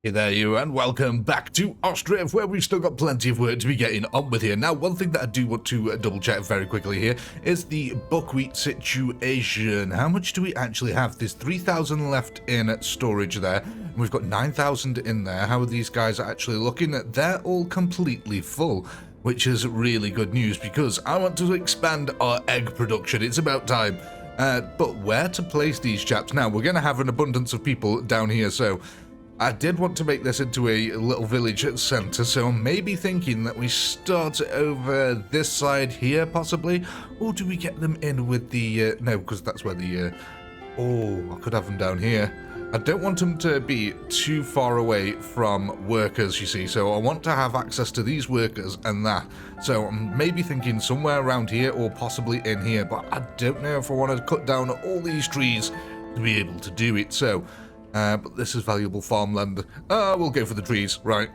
Hey there you, and welcome back to OSTRIV, where we've still got plenty of work to be getting on with here. Now, one thing that I do want to double check very quickly here is the buckwheat situation. How much do we actually have? There's 3,000 left in storage there, and we've got 9,000 in there. How are these guys actually looking? They're all completely full, which is really good news because I want to expand our egg production. It's about time. But where to place these chaps? Now, we're going to have an abundance of people down here, so I did want to make this into a little village centre, so I'm maybe thinking that we start over this side here, possibly, or do we get them in with the, no, because that's where the, oh, I could have them down here. I don't want them to be too far away from workers, you see, so I want to have access to these workers and that. So I'm maybe thinking somewhere around here or possibly in here, but I don't know if I want to cut down all these trees to be able to do it, so but this is valuable farmland. We'll go for the trees. Right.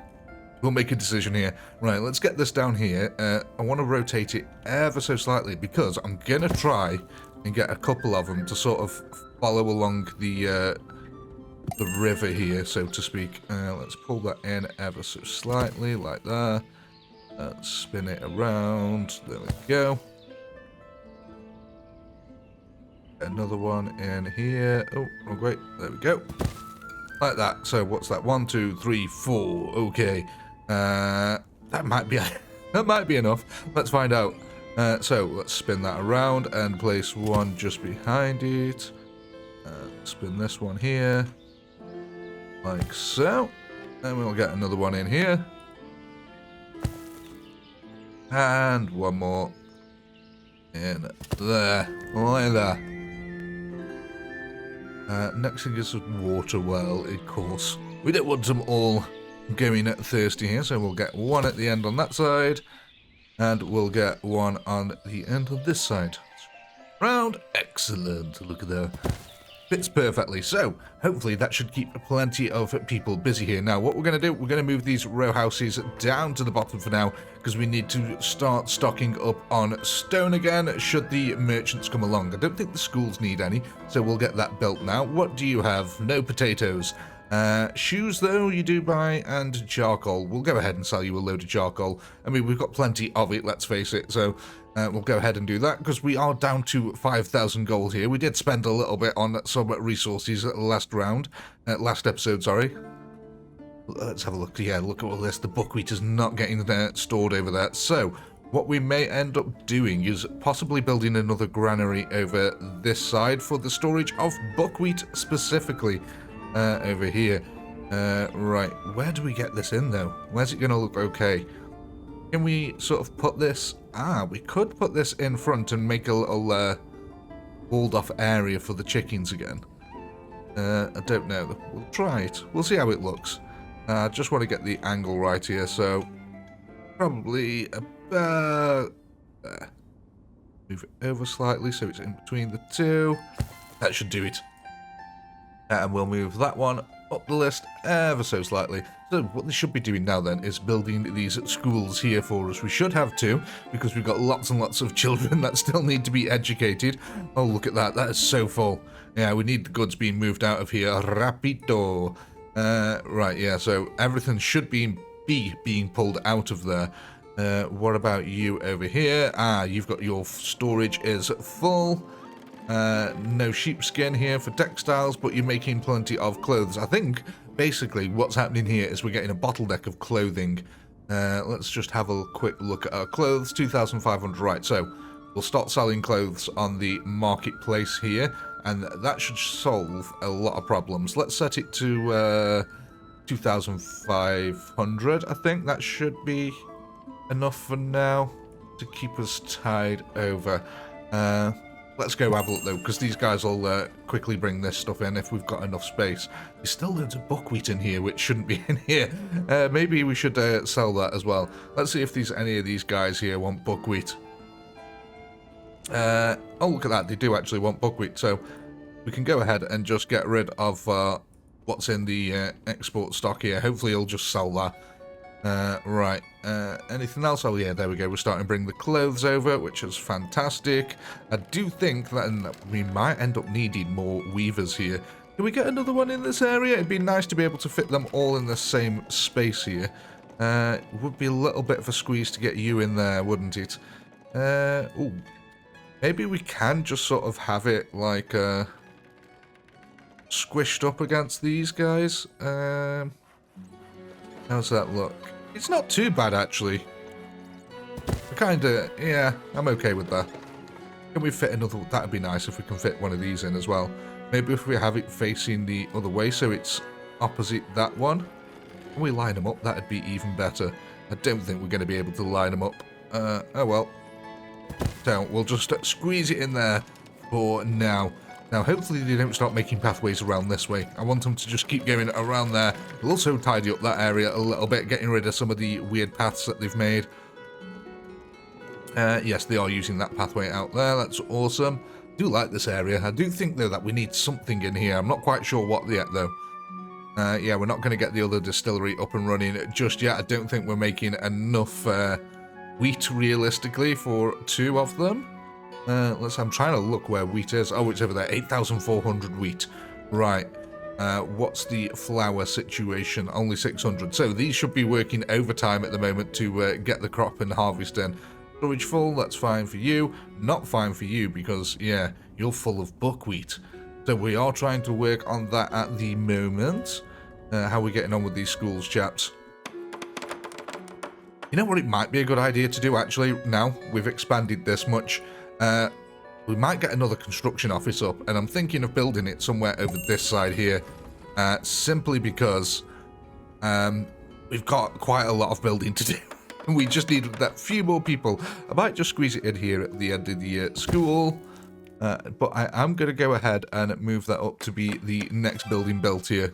We'll make a decision here. Right, let's get this down here. I want to rotate it ever so slightly because I'm going to try and get a couple of them to sort of follow along the river here, so to speak. Let's pull that in ever so slightly, like that. Let's spin it around. There we go. Another one in here. Oh, wait. There we go. Like that. So what's that? 1, 2, 3, 4. Okay. That might be that might be enough. Let's find out. So let's spin that around and place one just behind it. Spin this one here, like so. And we'll get another one in here. And one more in there. Like that. Next thing is a water well, of course. We don't want them all going thirsty here, so we'll get one at the end on that side, and we'll get one on the end of this side. Round, excellent. Look at that. Fits perfectly. So hopefully that should keep plenty of people busy here. Now what we're going to do, we're going to move these row houses down to the bottom for now because we need to start stocking up on stone again should the merchants come along. I don't think the schools need any, so we'll get that built now. What do you have? No potatoes. Shoes though you do buy, and charcoal. We'll go ahead and sell you a load of charcoal. I mean, we've got plenty of it, let's face it, so we'll go ahead and do that because we are down to 5,000 gold here. We did spend a little bit on some resources last episode, sorry. Let's have a look. Yeah, look at all this. The buckwheat is not getting stored over there. So what we may end up doing is possibly building another granary over this side for the storage of buckwheat specifically. Over here. Right, where do we get this in though? Where's it going to look okay? Can we sort of put this... we could put this in front and make a little walled off area for the chickens again. I don't know. We'll try it. We'll see how it looks. I just want to get the angle right here, so probably about there. Move it over slightly so it's in between the two. That should do it. And we'll move that one up the list ever so slightly. So what they should be doing now then is building these schools here for us. We should have two because we've got lots and lots of children that still need to be educated. Oh, look at that. That is so full. Yeah, we need the goods being moved out of here. Rapido. Right, yeah, so everything should be being pulled out of there. What about you over here? You've got your storage is full. No sheepskin here for textiles, but you're making plenty of clothes. I think basically what's happening here is we're getting a bottleneck of clothing. Let's just have a quick look at our clothes. 2,500, right, so we'll start selling clothes on the marketplace here, and that should solve a lot of problems. Let's set it to 2,500. I think that should be enough for now to keep us tied over. Let's go have a look though, because these guys will quickly bring this stuff in if we've got enough space. There's still loads of buckwheat in here, which shouldn't be in here. Maybe we should sell that as well. Let's see if there's any of these guys here want buckwheat. Oh, look at that. They do actually want buckwheat, so we can go ahead and just get rid of what's in the export stock here. Hopefully he'll just sell that. Right, anything else? Oh yeah, there we go. We're starting to bring the clothes over, which is fantastic. I do think that we might end up needing more weavers here. Can we get another one in this area? It'd be nice to be able to fit them all in the same space here. It would be a little bit of a squeeze to get you in there, wouldn't it? Ooh. Maybe we can just sort of have it like squished up against these guys. How's that look? It's not too bad, actually. Kinda, yeah, I'm okay with that. Can we fit another? That'd be nice if we can fit one of these in as well. Maybe if we have it facing the other way so it's opposite that one. Can we line them up? That'd be even better. I don't think we're going to be able to line them up. Oh well. So we'll just squeeze it in there for now. Now, hopefully they don't start making pathways around this way. I want them to just keep going around there. We'll also tidy up that area a little bit, getting rid of some of the weird paths that they've made. Yes, they are using that pathway out there. That's awesome. I do like this area. I do think, though, that we need something in here. I'm not quite sure what yet, though. Yeah, we're not going to get the other distillery up and running just yet. I don't think we're making enough wheat, realistically, for 2 of them. I'm trying to look where wheat is. Oh, it's over there. 8,400 wheat. Right. What's the flour situation? Only 600. So these should be working overtime at the moment to get the crop and harvest in. Storage full, that's fine for you. Not fine for you because, yeah, you're full of buckwheat. So we are trying to work on that at the moment. How are we getting on with these schools, chaps? You know what it might be a good idea to do, actually, now we've expanded this much? We might get another construction office up, and I'm thinking of building it somewhere over this side here. Simply because we've got quite a lot of building to do. We just need that few more people. I might just squeeze it in here at the end of the school. But I am going to go ahead and move that up to be the next building built here.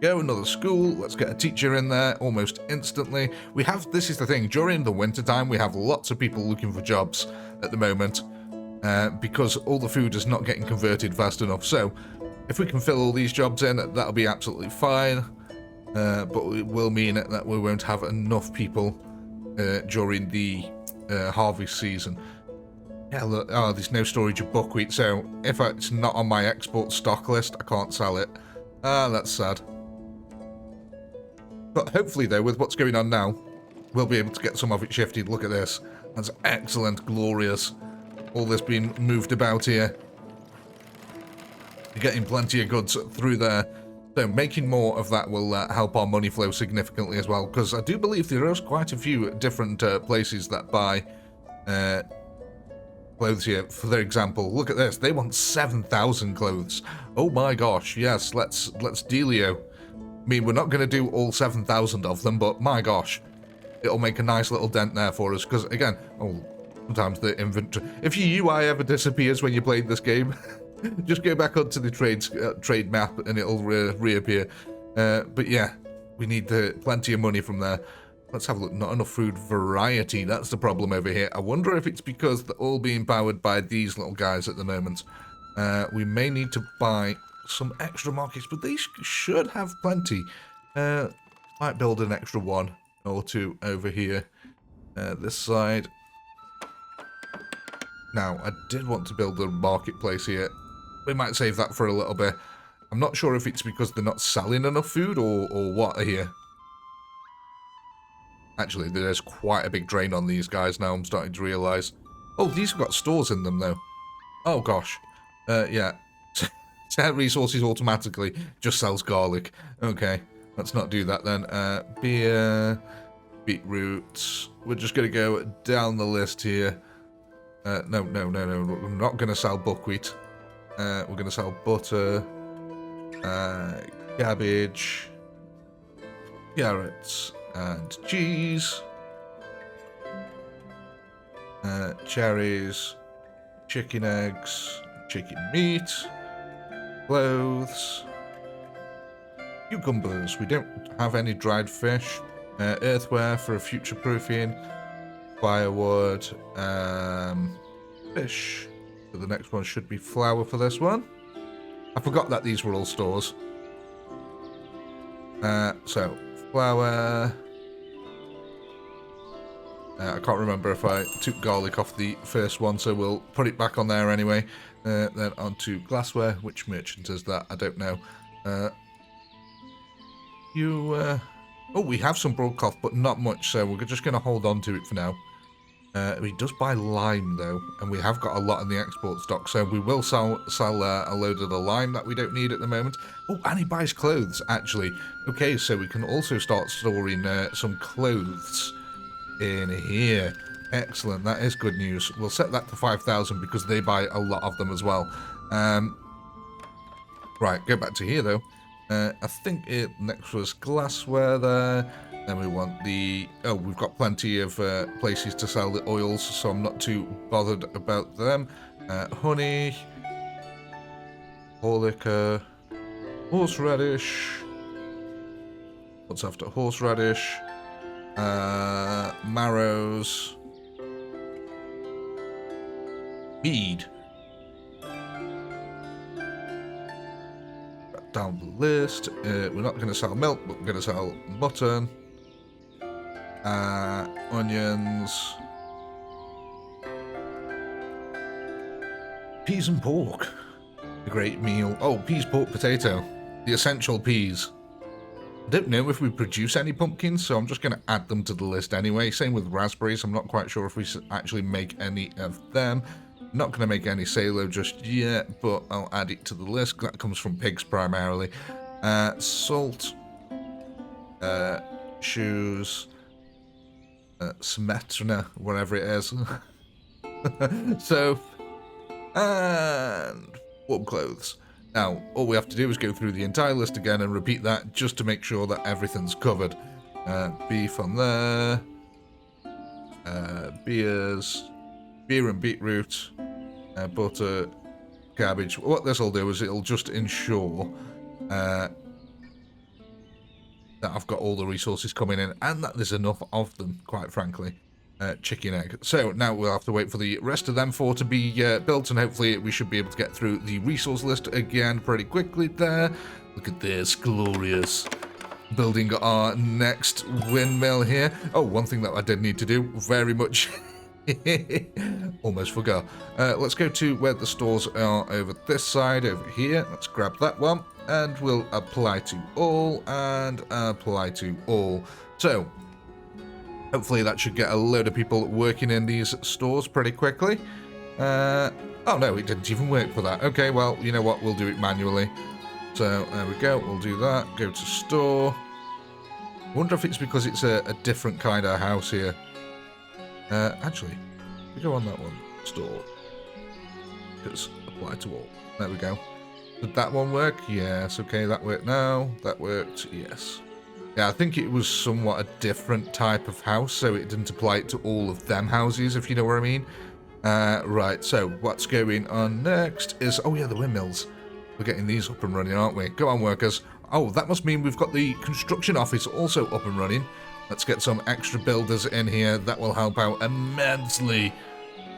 Go, another school. Let's get a teacher in there almost instantly. We have, this is the thing, during the winter time, we have lots of people looking for jobs at the moment. Because all the food is not getting converted fast enough. So, if we can fill all these jobs in, that'll be absolutely fine. But it will mean that we won't have enough people during the harvest season. Yeah, look, oh, there's no storage of buckwheat, so if it's not on my export stock list, I can't sell it. Ah, that's sad. But hopefully, though, with what's going on now, we'll be able to get some of it shifted. Look at this. That's excellent, glorious. All this being moved about here. You're getting plenty of goods through there. So making more of that will help our money flow significantly as well, because I do believe there is quite a few different places that buy clothes here. For their example, look at this. They want 7,000 clothes. Oh my gosh, yes, let's dealio. I mean, we're not going to do all 7,000 of them, but my gosh, it'll make a nice little dent there for us, because again, sometimes the inventory... If your UI ever disappears when you're playing this game... Just go back onto the trade map and it'll reappear. But yeah, we need plenty of money from there. Let's have a look. Not enough food variety. That's the problem over here. I wonder if it's because they're all being powered by these little guys at the moment. We may need to buy some extra markets, but they should have plenty. Might build an extra 1 or 2 over here. This side. Now, I did want to build a marketplace here. We might save that for a little bit. I'm not sure if it's because they're not selling enough food or what here. Actually, there's quite a big drain on these guys now, I'm starting to realise. Oh, these have got stores in them, though. Oh, gosh. Yeah. Set resources automatically. Just sells garlic. Okay, let's not do that then. Beer, beetroots. We're just going to go down the list here. No. We're not going to sell buckwheat. We're going to sell butter, cabbage, carrots, and cheese, cherries, chicken eggs, chicken meat, clothes, cucumbers. We don't have any dried fish, earthware for a future-proofing, firewood, fish. So the next one should be flour for this one. I forgot that these were all stores. So, flour. I can't remember if I took garlic off the first one, so we'll put it back on there anyway. Then onto glassware. Which merchant is that? I don't know. Oh, we have some broadcloth, but not much, so we're just going to hold on to it for now. He does buy lime, though, and we have got a lot in the export stock, so we will sell a load of the lime that we don't need at the moment. Oh, and he buys clothes, actually. Okay, so we can also start storing some clothes in here. Excellent, that is good news. We'll set that to 5,000 because they buy a lot of them as well. Right, go back to here, though. I think it next was glassware there. Then we want the... Oh, we've got plenty of places to sell the oils, so I'm not too bothered about them. Honey. Liquor. Horseradish. What's after horseradish? Marrows. Mead. Down the list. We're not going to sell milk, but we're going to sell mutton. Onions. Peas and pork. A great meal. Oh, peas, pork, potato. The essential peas. I don't know if we produce any pumpkins, so I'm just going to add them to the list anyway. Same with raspberries. I'm not quite sure if we actually make any of them. Not going to make any salo just yet, but I'll add it to the list. That comes from pigs primarily. Salt. Shoes. Smetrina, whatever it is. Soap. And warm clothes. Now, all we have to do is go through the entire list again and repeat that just to make sure that everything's covered. Beef on there. Beers. Beer and beetroot. Butter. Cabbage. What this will do is it'll just ensure that I've got all the resources coming in and that there's enough of them, quite frankly. Chicken egg. So now we'll have to wait for the rest of them four to be built, and hopefully we should be able to get through the resource list again pretty quickly there. Look at this, glorious. Building our next windmill here. Oh, one thing that I did need to do, very much... almost forgot. Let's go to where the stores are over this side, over here. Let's grab that one, and we'll apply to all, and apply to all. So... hopefully that should get a load of people working in these stores pretty quickly. Oh no, it didn't even work for that. Okay, well, you know what, we'll do it manually. So, there we go, we'll do that. Go to store. I wonder if it's because it's a different kind of house here. Actually, we go on that one. Store. Just apply to all. There we go. Did that one work? Yes, okay, that worked now. That worked, yes. Yeah, I think it was somewhat a different type of house, so it didn't apply it to all of them houses, if you know what I mean. Right, so what's going on next is... oh yeah, the windmills. We're getting these up and running, aren't we? Go on, workers. Oh, that must mean we've got the construction office also up and running. Let's get some extra builders in here. That will help out immensely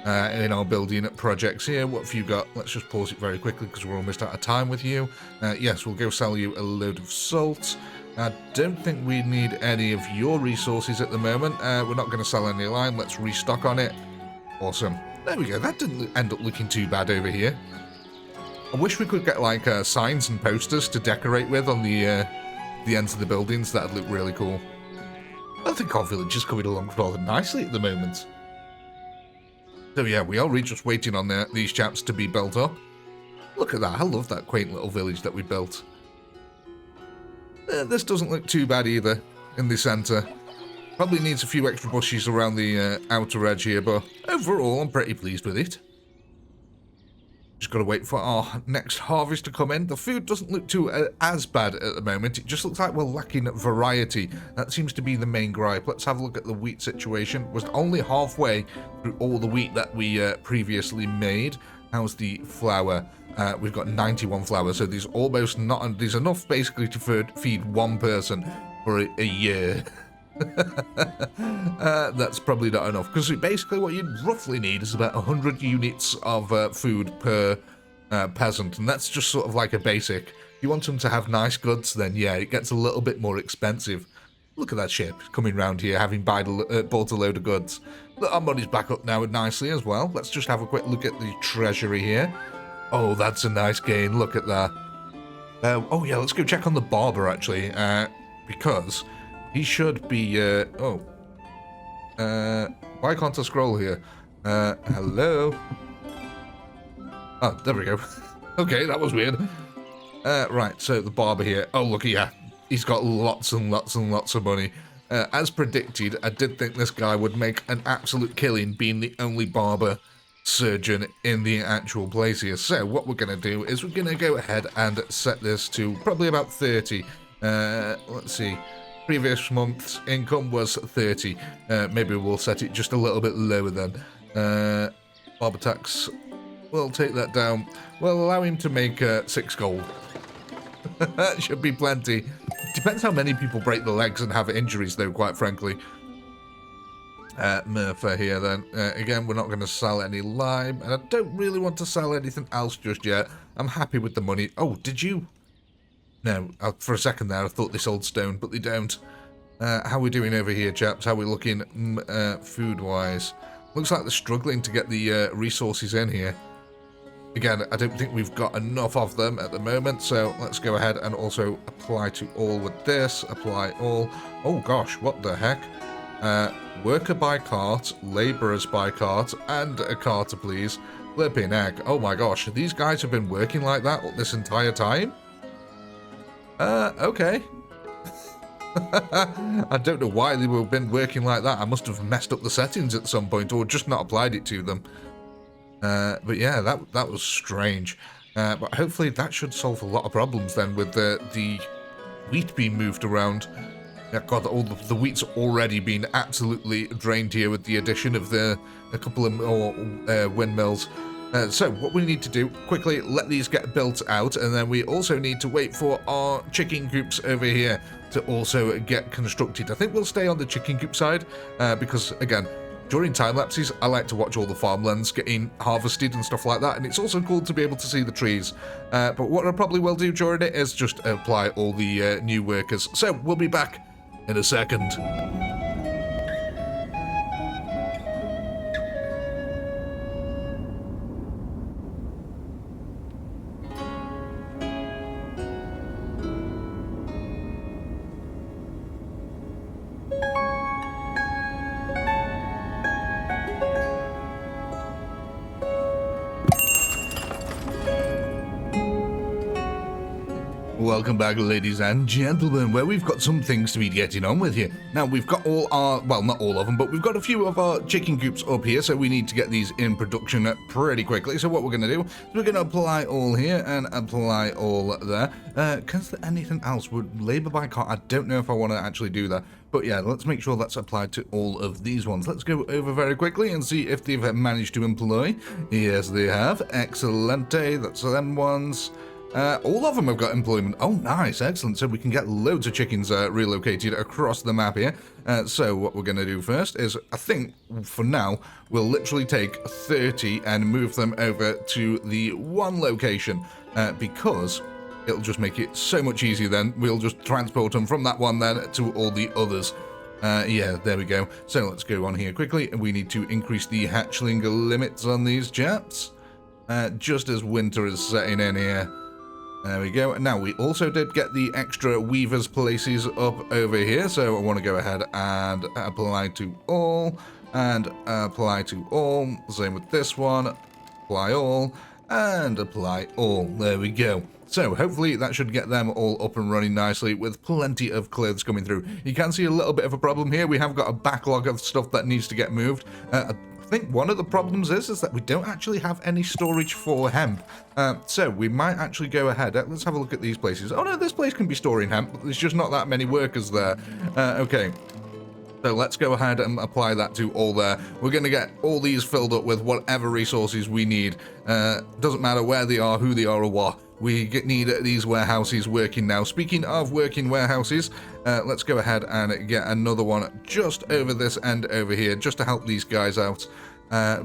in our building projects here. What have you got? Let's just pause it very quickly because we're almost out of time with you. Yes, we'll go sell you a load of salt. I don't think we need any of your resources at the moment. We're not going to sell any lime. Let's restock on it. Awesome. There we go. That didn't end up looking too bad over here. I wish we could get like signs and posters to decorate with on the ends of the buildings. That'd look really cool. I think our village is coming along rather nicely at the moment. So yeah, we are just waiting on these chaps to be built up. Look at that. I love that quaint little village that we built. This doesn't look too bad either, in the centre. Probably needs a few extra bushes around the outer edge here, but overall I'm pretty pleased with it. Just got to wait for our next harvest to come in. The food doesn't look too as bad at the moment. It just looks like we're lacking variety. That seems to be the main gripe. Let's have a look at the wheat situation. We're only halfway through all the wheat that we previously made. How's the flour? We've got 91 flour, so there's almost not... there's enough basically to feed one person for a year. That's probably not enough, because basically what you roughly need is about 100 units of food per peasant, and that's just sort of like a basic. If you want them to have nice goods, then yeah, it gets a little bit more expensive. Look at that ship coming round here, having bought a load of goods. Look, our money's back up now nicely as well. Let's just have a quick look at the treasury here. Oh, that's a nice gain. Look at that. Oh, yeah, let's go check on the barber, actually, because he should be... why can't I scroll here? Hello? Oh, there we go. Okay, that was weird. Right, so the barber here. Oh, look, yeah. He's got lots and lots and lots of money. As predicted, I did think this guy would make an absolute killing being the only barber surgeon in the actual place here. So what we're going to do is we're going to go ahead and set this to probably about 30. Let's see. Previous month's income was 30. Maybe we'll set it just a little bit lower then. Barber tax. We'll take that down. We'll allow him to make 6 gold. That should be plenty. Depends how many people break their legs and have injuries, though, quite frankly. Murphy here, then. Again, we're not going to sell any lime, and I don't really want to sell anything else just yet. I'm happy with the money. Oh, did you? No, for a second there, I thought they sold stone, but they don't. How are we doing over here, chaps? How are we looking food-wise? Looks like they're struggling to get the resources in here. Again, I don't think we've got enough of them at the moment, so let's go ahead and also apply to all with this. Apply all. Oh gosh, what the heck? Worker by cart, labourers by cart, and a carter, please. Flipping heck. Oh my gosh, these guys have been working like that this entire time? Okay. I don't know why they've been working like that. I must have messed up the settings at some point, or just not applied it to them. But yeah, that was strange. But hopefully that should solve a lot of problems then with the wheat being moved around. Yeah, God, all the wheat's already been absolutely drained here with the addition of a couple of more windmills. So what we need to do, quickly let these get built out, and then we also need to wait for our chicken coops over here to also get constructed. I think we'll stay on the chicken coop side, because again, during time lapses, I like to watch all the farmlands getting harvested and stuff like that, and it's also cool to be able to see the trees. But what I probably will do during it is just apply all the new workers. So we'll be back in a second. Welcome back, ladies and gentlemen, where we've got some things to be getting on with here. Now, we've got all our, well, not all of them, but we've got a few of our chicken coops up here, so we need to get these in production pretty quickly. So what we're going to do is we're going to apply all here and apply all there. Is there anything else? Would labour by cart? I don't know if I want to actually do that. But yeah, let's make sure that's applied to all of these ones. Let's go over very quickly and see if they've managed to employ. Yes, they have. Excelente. That's them ones. All of them have got employment. Oh, nice. Excellent. So we can get loads of chickens relocated across the map here. So what we're going to do first is, I think, for now, we'll literally take 30 and move them over to the one location, because it'll just make it so much easier then. We'll just transport them from that one then to all the others. Yeah, there we go. So let's go on here quickly. We need to increase the hatchling limits on these chaps, just as winter is setting in here. There we go. Now, we also did get the extra weavers places up over here, so I want to go ahead and apply to all, and apply to all. Same with this one. Apply all, and apply all. There we go. So, hopefully that should get them all up and running nicely with plenty of clothes coming through. You can see a little bit of a problem here. We have got a backlog of stuff that needs to get moved. I think one of the problems is that we don't actually have any storage for hemp. So we might actually go ahead. Let's have a look at these places. Oh no, this place can be storing hemp, but there's just not that many workers there. Okay. So let's go ahead and apply that to all there. We're going to get all these filled up with whatever resources we need. Doesn't matter where they are, who they are, or what. We need these warehouses working now. Speaking of working warehouses, let's go ahead and get another one just over this end over here, just to help these guys out.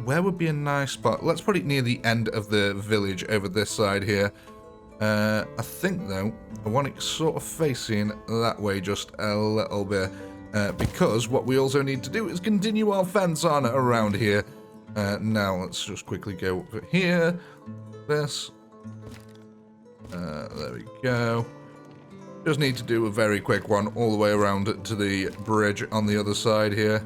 Where would be a nice spot? Let's put it near the end of the village over this side here. I think, though, I want it sort of facing that way just a little bit. Because what we also need to do is continue our fence on around here. Now, let's just quickly go over here. This. There we go. Just need to do a very quick one all the way around to the bridge on the other side here.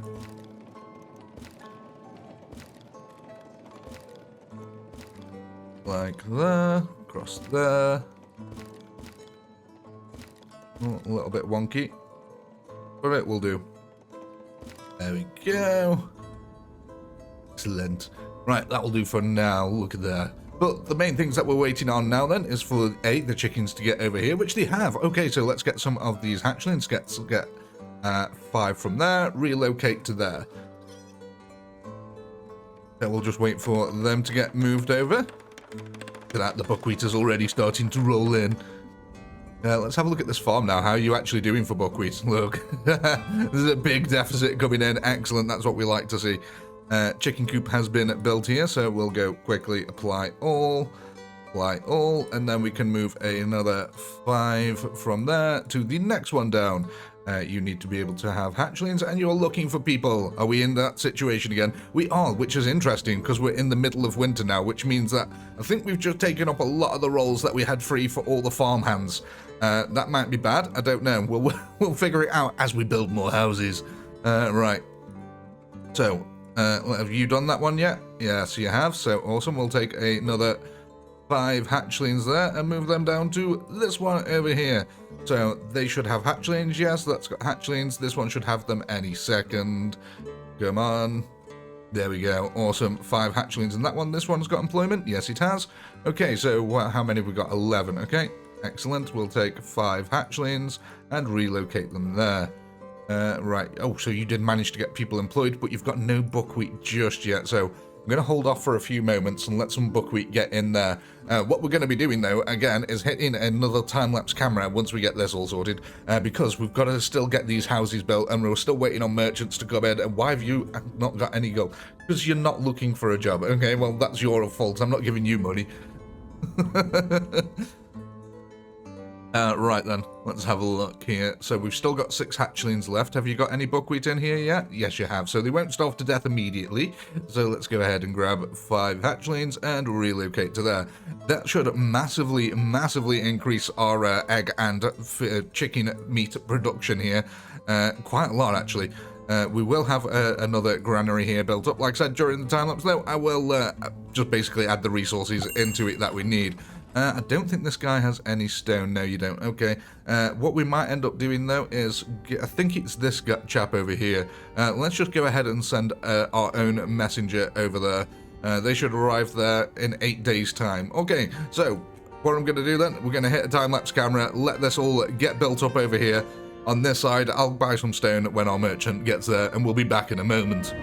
Like there, across there. Oh, a little bit wonky, but it will do. There we go. Excellent. Right, that'll do for now. Look at that. But the main things that we're waiting on now then is for the chickens to get over here, which they have. Okay, so let's get some of these hatchlings. Get 5 from there, relocate to there. Then we'll just wait for them to get moved over. Look at that, the buckwheat is already starting to roll in. Let's have a look at this farm now. How are you actually doing for buckwheat? Look, there's a big deficit coming in. Excellent, that's what we like to see. Chicken coop has been built here, so we'll go quickly apply all, and then we can move another 5 from there to the next one down. You need to be able to have hatchlings, and you're looking for people. Are we in that situation again? We are, which is interesting, because we're in the middle of winter now, which means that I think we've just taken up a lot of the roles that we had free for all the farm hands. That might be bad, I don't know. We'll figure it out as we build more houses. Right. So, have you done that one yet? Yes, you have, so awesome. We'll take another 5 hatchlings there and move them down to this one over here. So they should have hatchlings. Yes, that's got hatchlings. This one should have them any second. Come on. There we go. Awesome. 5 hatchlings in that one. This one's got employment. Yes, it has. Okay, so how many have we got? 11. Okay, excellent. We'll take 5 hatchlings and relocate them there. Right. Oh, so you did manage to get people employed, but you've got no buckwheat just yet. So I'm going to hold off for a few moments and let some buckwheat get in there. What we're going to be doing, though, again, is hitting another time-lapse camera once we get this all sorted, because we've got to still get these houses built, and we're still waiting on merchants to come in. And why have you not got any gold? Because you're not looking for a job. Okay, well, that's your fault. I'm not giving you money. Right then, let's have a look here. So we've still got 6 hatchlings left. Have you got any buckwheat in here yet? Yes, you have. So they won't starve to death immediately. So let's go ahead and grab 5 hatchlings and relocate to there. That should massively increase our egg and chicken meat production here. Quite a lot, actually. We will have another granary here built up. Like I said, during the time lapse, though, I will just basically add the resources into it that we need. I don't think this guy has any stone. No, you don't. Okay. What we might end up doing, though, is... I think it's this chap over here. Let's just go ahead and send our own messenger over there. They should arrive there in 8 days' time. Okay, so what I'm going to do then, we're going to hit a time-lapse camera, let this all get built up over here. On this side, I'll buy some stone when our merchant gets there, and we'll be back in a moment.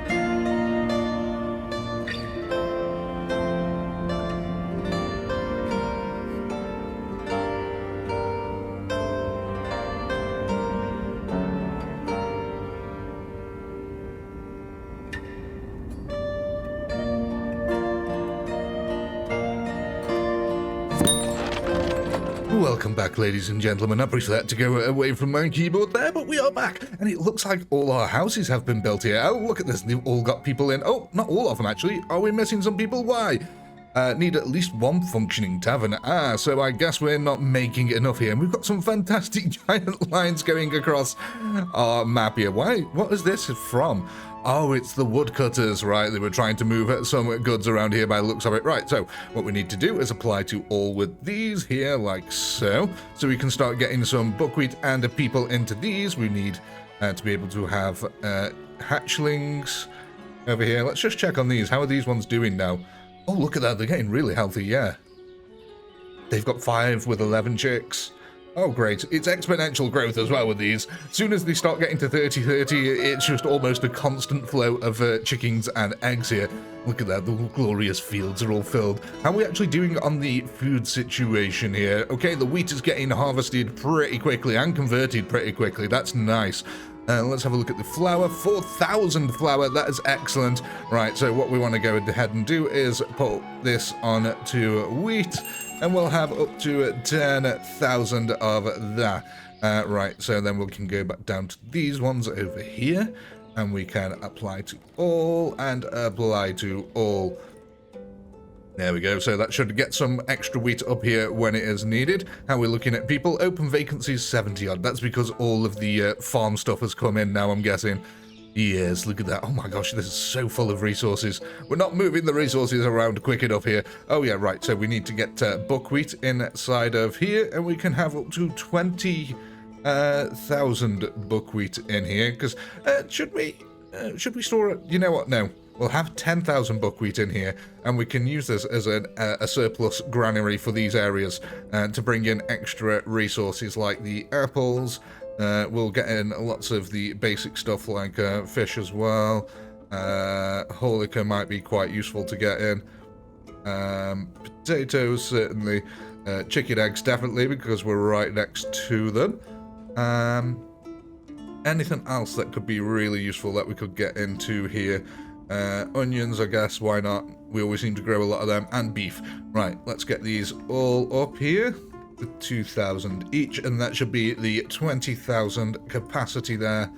Welcome back, ladies and gentlemen. I appreciate that to go away from my keyboard there, but we are back, and it looks like all our houses have been built here. Oh, look at this. They've all got people in. Oh, not all of them, actually. Are we missing some people? Why? Need at least one functioning tavern. So I guess we're not making enough here. And we've got some fantastic giant lines going across our map here. Why? What is this from? Oh, it's the woodcutters, right? They were trying to move some goods around here by the looks of it. Right, so what we need to do is apply to all with these here, like so. So we can start getting some buckwheat and people into these. We need to be able to have hatchlings over here. Let's just check on these. How are these ones doing now? Oh, look at that. They're getting really healthy, yeah. They've got 5 with 11 chicks. Oh, great. It's exponential growth as well with these. As soon as they start getting to 30, it's just almost a constant flow of chickens and eggs here. Look at that. The glorious fields are all filled. How are we actually doing on the food situation here? Okay, the wheat is getting harvested pretty quickly and converted pretty quickly. That's nice. Let's have a look at the flour. 4,000 flour. That is excellent. Right, so what we want to go ahead and do is put this on to wheat. and we'll have up to 10,000 of that. Right, so then we can go back down to these ones over here, and we can apply to all and apply to all. There we go, so that should get some extra wheat up here when it is needed. How we're looking at people, open vacancies 70 odd. That's because all of the farm stuff has come in now, I'm guessing. Yes, look at that. Oh my gosh, this is so full of resources. We're not moving the resources around quick enough here. Oh yeah, right, so we need to get buckwheat inside of here, and we can have up to 20,000 buckwheat in here, because should we store it? You know what, no. We'll have 10,000 buckwheat in here, and we can use this as a surplus granary for these areas to bring in extra resources like the apples. We'll get in lots of the basic stuff like fish as well. Whole liquor might be quite useful to get in. Potatoes, certainly. Chicken eggs, definitely, because we're right next to them. Anything else that could be really useful that we could get into here? Onions, I guess, why not? We always seem to grow a lot of them, and beef. Right, let's get these all up here. 2,000 each, and that should be the 20,000 capacity there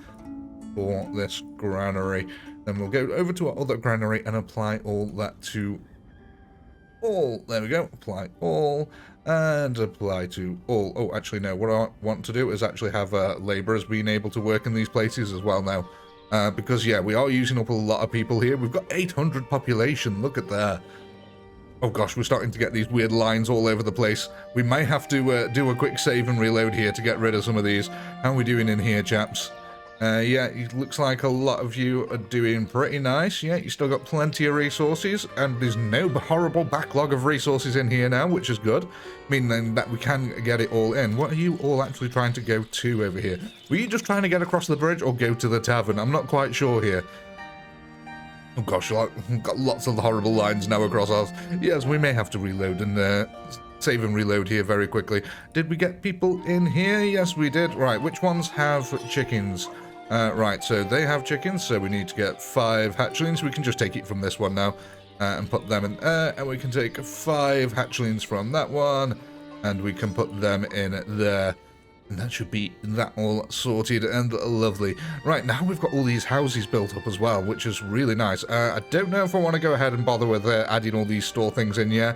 for this granary. Then we'll go over to our other granary and apply all that to all. There we go. Apply all and apply to all. Oh, actually, no. What I want to do is actually have laborers being able to work in these places as well now. Because, yeah, we are using up a lot of people here. We've got 800 population. Look at that. Oh, gosh, we're starting to get these weird lines all over the place. We may have to do a quick save and reload here to get rid of some of these. How are we doing in here, chaps? Yeah, it looks like a lot of you are doing pretty nice. Yeah, you still got plenty of resources, and there's no horrible backlog of resources in here now, which is good, meaning that we can get it all in. What are you all actually trying to go to over here? Were you just trying to get across the bridge or go to the tavern? I'm not quite sure here. Oh gosh, we've got lots of horrible lines now across ours. Yes, we may have to reload and save and reload here very quickly. Did we get people in here? Yes, we did. Right, which ones have chickens? Right, so they have chickens, so we need to get 5 hatchlings. We can just take it from this one now and put them in there, and we can take 5 hatchlings from that one, and we can put them in there. And that should be that all sorted and lovely. Right, now we've got all these houses built up as well, which is really nice. I don't know if I want to go ahead and bother with adding all these store things in here,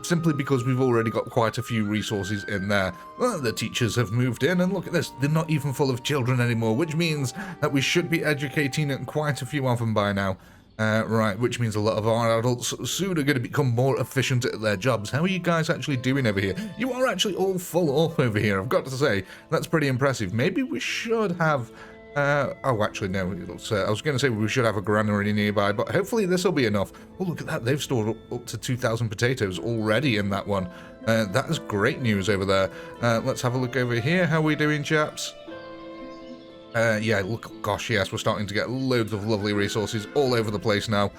simply because we've already got quite a few resources in there. Well, the teachers have moved in, and look at this, they're not even full of children anymore, which means that we should be educating quite a few of them by now. Right, which means a lot of our adults soon are going to become more efficient at their jobs. How are you guys actually doing over here? You are actually all full up over here, I've got to say. That's pretty impressive. Maybe we should have... oh, actually, no. I was going to say we should have a granary nearby, but hopefully this will be enough. Oh, look at that. They've stored up to 2,000 potatoes already in that one. That is great news over there. Let's have a look over here. How are we doing, chaps? Yeah, look, gosh, yes, we're starting to get loads of lovely resources all over the place now.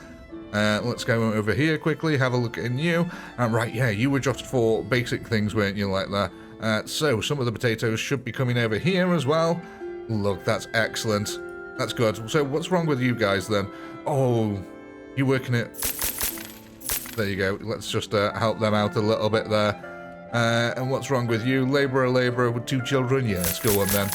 Let's go over here quickly, have a look at you. Right, yeah, you were just for basic things, weren't you, like that? So, some of the potatoes should be coming over here as well. Look, that's excellent. That's good. So, what's wrong with you guys, then? Oh, you're working it. There you go. Let's just help them out a little bit there. And what's wrong with you? Labourer with 2 children? Yeah, let's go on then.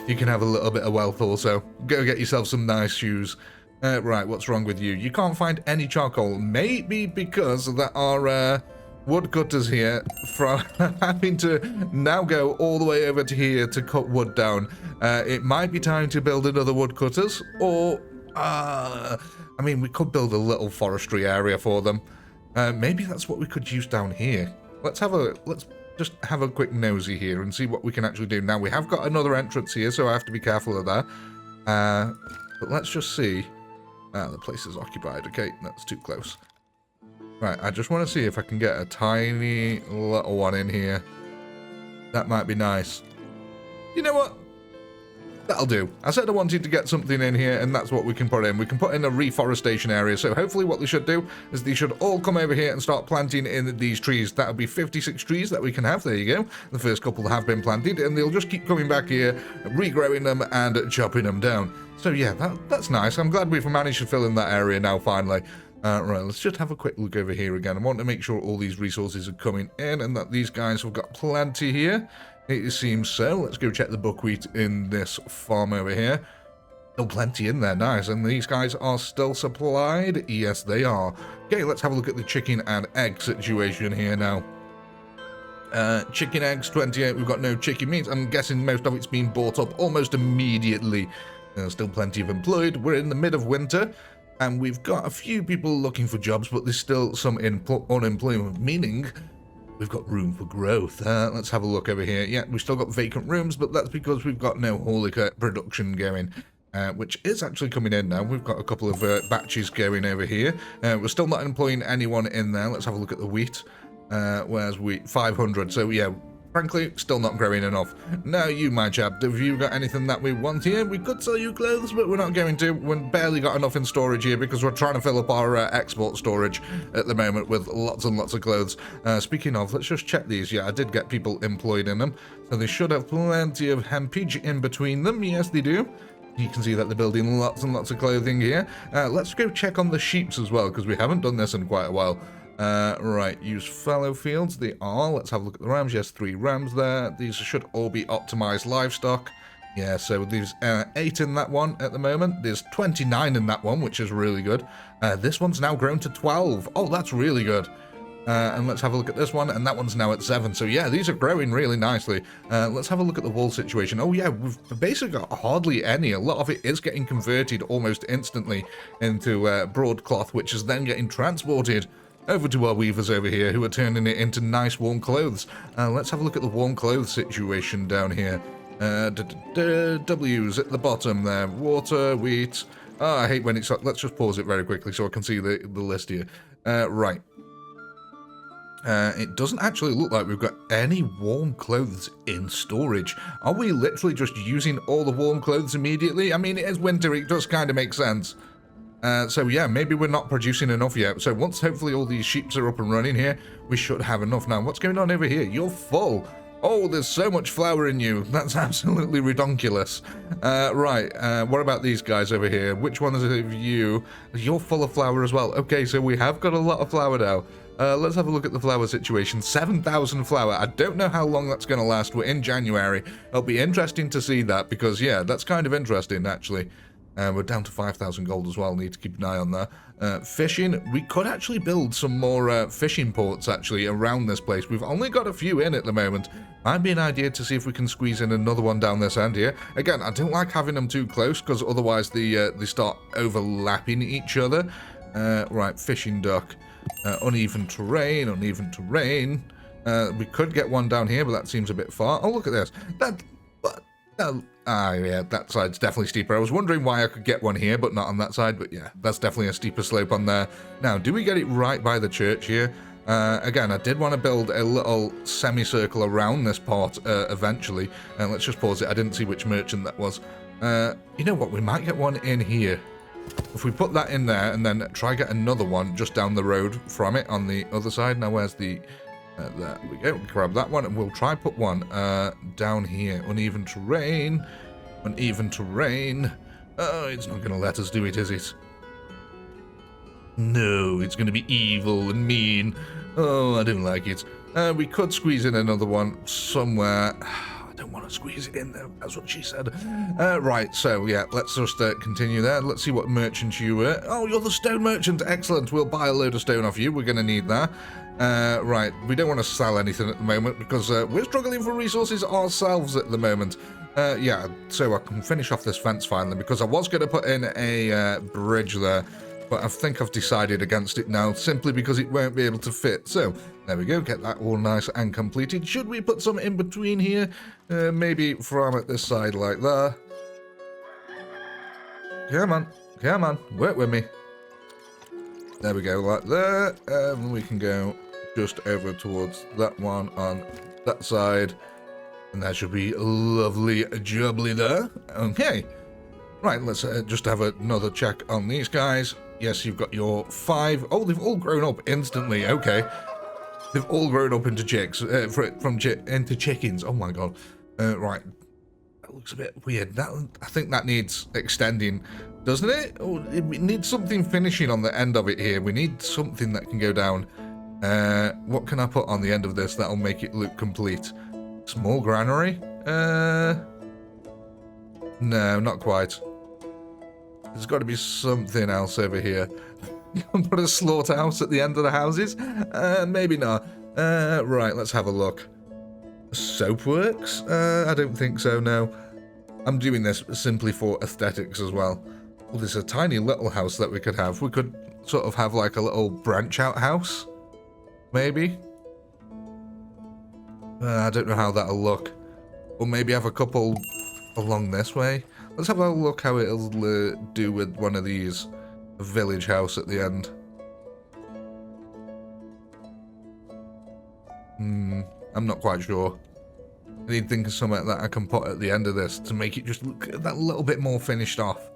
You can have a little bit of wealth also. Go get yourself some nice shoes. Right, what's wrong with you? You can't find any charcoal. Maybe because there are woodcutters here from having to now go all the way over to here to cut wood down. It might be time to build another woodcutters, or... I mean, we could build a little forestry area for them. Maybe that's what we could use down here. Let's just have a quick nosy here and see what we can actually do. Now, we have got another entrance here, so I have to be careful of that. But let's just see. The place is occupied. Okay, that's too close. Right, I just want to see if I can get a tiny little one in here. That might be nice. You know what? That'll do. I said I wanted to get something in here, and that's what we can put in. We can put in a reforestation area, so hopefully what they should do is they should all come over here and start planting in these trees. That'll be 56 trees that we can have. There you go. The first couple have been planted, and they'll just keep coming back here, regrowing them and chopping them down. So yeah, that's nice. I'm glad we've managed to fill in that area now, finally. Right, let's just have a quick look over here again. I want to make sure all these resources are coming in and that these guys have got plenty here. It seems so. Let's go check the buckwheat in this farm over here. Still plenty in there, nice. And these guys are still supplied? Yes, they are. Okay, let's have a look at the chicken and egg situation here now. Chicken eggs, 28. We've got no chicken meat. I'm guessing most of it's been bought up almost immediately. Still plenty of employed. We're in the mid of winter. And we've got a few people looking for jobs, but there's still some unemployment, meaning we've got room for growth. Let's have a look over here. Yeah, we've still got vacant rooms, but that's because we've got no holy production going, which is actually coming in now. We've got a couple of batches going over here. We're still not employing anyone in there. Let's have a look at the wheat. Where's wheat? 500. So, yeah, frankly, still not growing enough. Now, you, my chap, have you got anything that we want here? We could sell you clothes, but we're not going to. We've barely got enough in storage here because we're trying to fill up our export storage at the moment with lots and lots of clothes. Speaking of, let's just check these. Yeah, I did get people employed in them, so they should have plenty of hempage in between them. Yes, they do. You can see that they're building lots and lots of clothing here. Let's go check on the sheeps as well, because we haven't done this in quite a while. Right, use fallow fields. They are. Let's have a look at the rams. Yes, 3 rams there. These should all be optimized livestock. Yeah, so there's 8 in that one at the moment. There's 29 in that one, which is really good. This one's now grown to 12. Oh, that's really good. And let's have a look at this one, and that one's now at 7. So yeah, these are growing really nicely. Let's have a look at the wool situation. Oh yeah, we've basically got hardly any. A lot of it is getting converted almost instantly into broadcloth, which is then getting transported over to our weavers over here, who are turning it into nice warm clothes. Let's have a look at the warm clothes situation down here. W's at the bottom there. Water, wheat. Oh, I hate when it's... Let's just pause it very quickly so I can see the list here. Right. It doesn't actually look like we've got any warm clothes in storage. Are we literally just using all the warm clothes immediately? I mean, it is winter, it does kind of make sense. So yeah, maybe we're not producing enough yet. So once hopefully all these sheep are up and running here, we should have enough. Now, what's going on over here? You're full. Oh, there's so much flour in you. That's absolutely redonkulous. Right, what about these guys over here? Which ones of you? You're full of flour as well. Okay, so we have got a lot of flour now. Let's have a look at the flour situation. 7,000 flour. I don't know how long that's going to last. We're in January. It'll be interesting to see that because, yeah, that's kind of interesting, actually. We're down to 5,000 gold as well. Need to keep an eye on that. Fishing. We could actually build some more fishing ports, actually, around this place. We've only got a few in at the moment. Might be an idea to see if we can squeeze in another one down this end here. Again, I don't like having them too close because otherwise they start overlapping each other. Right, fishing dock. Uneven terrain, uneven terrain. We could get one down here, but that seems a bit far. Oh, look at this. Yeah, that side's definitely steeper. I was wondering why I could get one here, but not on that side. But yeah, that's definitely a steeper slope on there. Now, do we get it right by the church here? Again, I did want to build a little semicircle around this part eventually. And let's just pause it. I didn't see which merchant that was. You know what? We might get one in here. If we put that in there and then try get another one just down the road from it on the other side. Now, where's the... there we go. We grab that one and we'll try put one down here. Uneven terrain. Uneven terrain. Oh, it's not going to let us do it, is it? No, it's going to be evil and mean. Oh, I don't like it. We could squeeze in another one somewhere. I don't want to squeeze it in there. That's what she said. Right, so yeah, let's just continue there. Let's see what merchant you were. Oh, you're the stone merchant. Excellent. We'll buy a load of stone off you. We're going to need that. Right, we don't want to sell anything at the moment because we're struggling for resources ourselves at the moment. Yeah, so I can finish off this fence finally because I was going to put in a bridge there, but I think I've decided against it now simply because it won't be able to fit. So there we go, get that all nice and completed. Should we put some in between here? Maybe from at this side like that. Come on, work with me. There we go, like that, and we can go just over towards that one on that side, and that should be lovely jubbly there. Okay, right, let's just have another check on these guys. Yes, you've got your 5. Oh, they've all grown up instantly. Okay, they've all grown up into chicks, into chickens. Oh my god. Right, that looks a bit weird. I think that needs extending. Doesn't it? Oh, we need something finishing on the end of it here. We need something that can go down. What can I put on the end of this that'll make it look complete? Small granary? No, not quite. There's got to be something else over here. Put a slaughterhouse at the end of the houses? Maybe not. Right, let's have a look. Soapworks? I don't think so, no. I'm doing this simply for aesthetics as well. Well, there's a tiny little house that we could have. We could sort of have like a little branch out house. Maybe. I don't know how that'll look. Or maybe have a couple along this way. Let's have a look how it'll do with one of these. A village house at the end. I'm not quite sure. I need to think of something that I can put at the end of this to make it just look that little bit more finished off.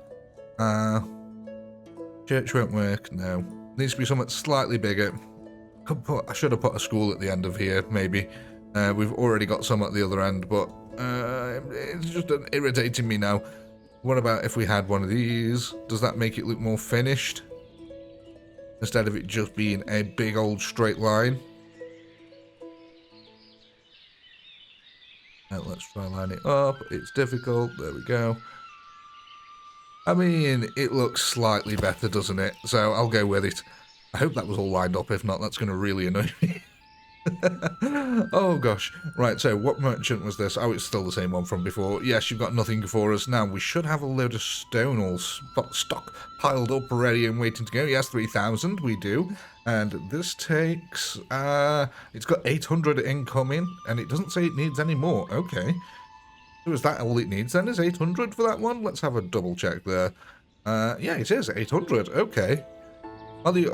Church won't work, no. Needs to be something slightly bigger. I should have put a school at the end of here, maybe. We've already got some at the other end, but it's just irritating me now. What about if we had one of these? Does that make it look more finished? Instead of it just being a big old straight line. Now let's try and line it up. It's difficult. There we go. I mean, it looks slightly better, doesn't it? So I'll go with it. I hope that was all lined up. If not, that's going to really annoy me. Oh gosh. Right, so what merchant was this? Oh, it's still the same one from before. Yes, you've got nothing for us. Now, we should have a load of stone all stock piled up, ready and waiting to go. Yes, 3,000, we do. And this takes, it's got 800 incoming, and it doesn't say it needs any more. Okay. So is that all it needs then, is 800 for that one? Let's have a double check there. Yeah, it is 800. Okay. Are the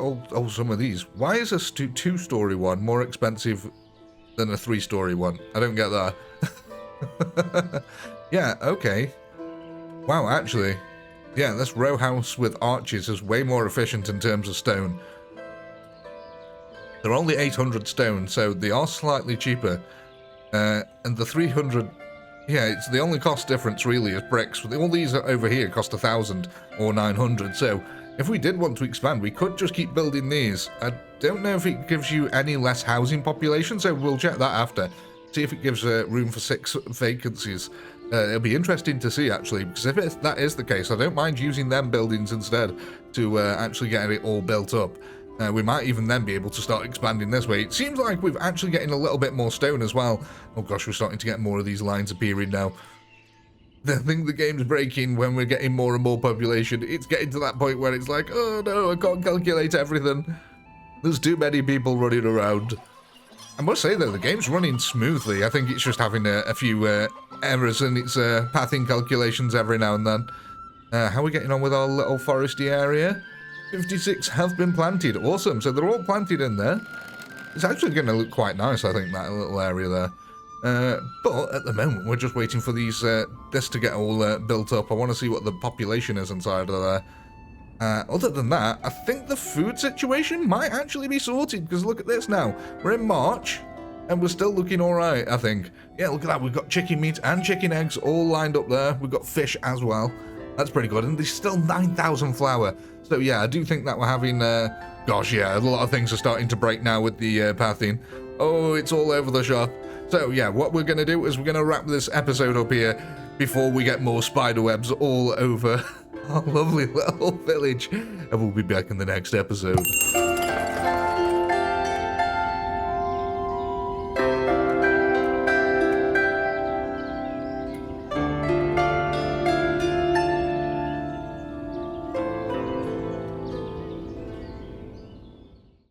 some of these? Why is a two-story one more expensive than a three-story one? I don't get that. Yeah, okay. Wow, actually. Yeah, this row house with arches is way more efficient in terms of stone. They're only 800 stone, so they are slightly cheaper. And the 300... Yeah, it's the only cost difference really is bricks. All these are over here cost 1,000 or 900, so... If we did want to expand, we could just keep building these. I don't know if it gives you any less housing population, so we'll check that after. See if it gives room for 6 vacancies. It'll be interesting to see, actually, because if that is the case, I don't mind using them buildings instead to actually get it all built up. We might even then be able to start expanding this way. It seems like we're actually getting a little bit more stone as well. Oh gosh, we're starting to get more of these lines appearing now. I think the game's breaking when we're getting more and more population. It's getting to that point where it's like, oh no, I can't calculate everything. There's too many people running around. I must say though, the game's running smoothly. I think it's just having a few errors in its pathing calculations every now and then. How are we getting on with our little foresty area? 56 have been planted. Awesome. So they're all planted in there. It's actually going to look quite nice, I think, that little area there. But at the moment, we're just waiting for these this to get all built up. I want to see what the population is inside of there. Other than that, I think the food situation might actually be sorted, because look at this now. We're in March, and we're still looking alright, I think. Yeah, look at that. We've got chicken meat and chicken eggs all lined up there. We've got fish as well. That's pretty good. And there's still 9,000 flour. So yeah, I do think that we're having... gosh, yeah, a lot of things are starting to break now with the pathing. Oh, it's all over the shop. So yeah, what we're going to do is we're going to wrap this episode up here before we get more spider webs all over our lovely little village. And we'll be back in the next episode.